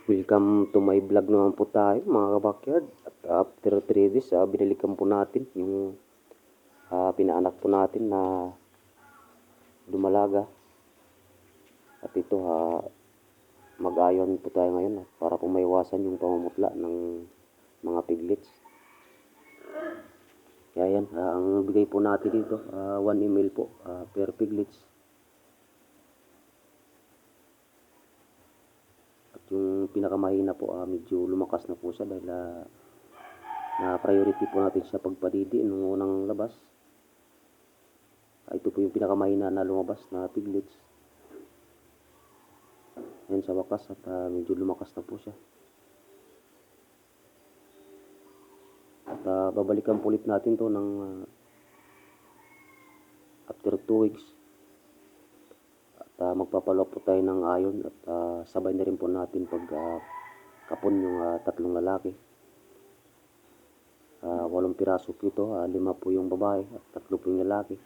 Welcome to my vlog naman po tayo mga kabakyard. At after 3 days, binalikan po natin yung pinaanak po natin na dumalaga. At ito mag-ayon po tayo ngayon para po maiwasan yung pamumutla ng mga piglets. Kaya yan, ang bigay po natin dito 1 ml po per piglets. Yung pinakamahina po medyo lumakas na po siya dahil na priority po natin siya pagpadidi nung unang labas. Ito po yung pinakamahina na lumabas na piglets. Yan sa wakas at medyo lumakas na po siya. At babalikan po ulit natin to ng after 2 weeks. At magpapalo po tayo ng iron at sabay na rin po natin pag kapon yung 3 lalaki. 8 piraso po ito, 5 po yung babae at 3 po yung lalaki.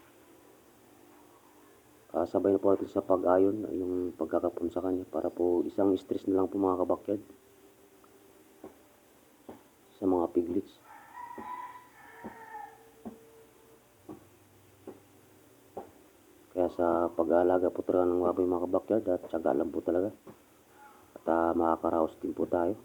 Sabay na po natin sa pag-ayon yung pagkakapon sa kanya para po isang stress na lang po mga kabakyard sa mga piglets. Kaya sa pag-aalaga po talaga ng baboy mga kabakyard at tiyaga lang po talaga. At makakaraos din po tayo.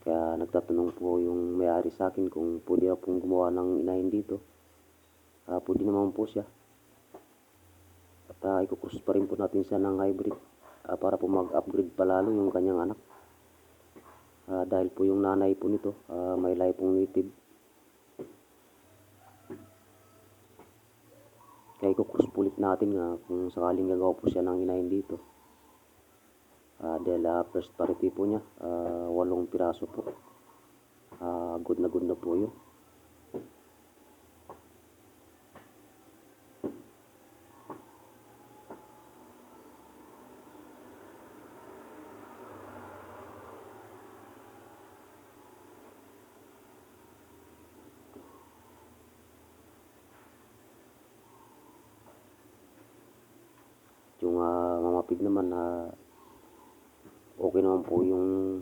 Kaya nagtatanong po yung may-ari sa akin kung pwede pong gumawa ng inahin dito. Pwede naman po siya. At ikukrus pa rin po natin siya ng hybrid para po mag-upgrade palalo yung kanyang anak. Dahil po yung nanay po nito may lahi pong native. Kaya ikukrus po ulit natin kung sakaling gagawa po siya ng inahin dito. Dahil first parity po niya 8 piraso po. Good na po yun. Yung mamapig naman okay naman po yung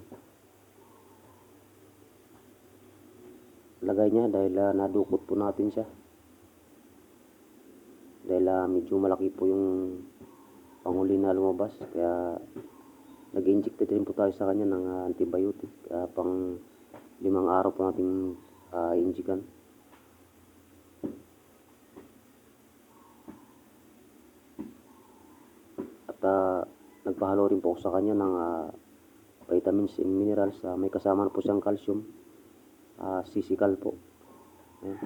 lagay niya dahil nadukot po natin siya. Dahil medyo malaki po yung panghuli na lumabas. Kaya nag-inject din po tayo sa kanya ng antibiotic. Pang 5 araw po nating injikan. At nagpahalo rin po ako sa kanya ng vitamins and minerals. May kasama na po siyang calcium. Sisikal po. Ayan.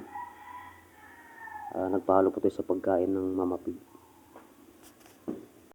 Nagpahalo po tayo sa pagkain ng mamapig.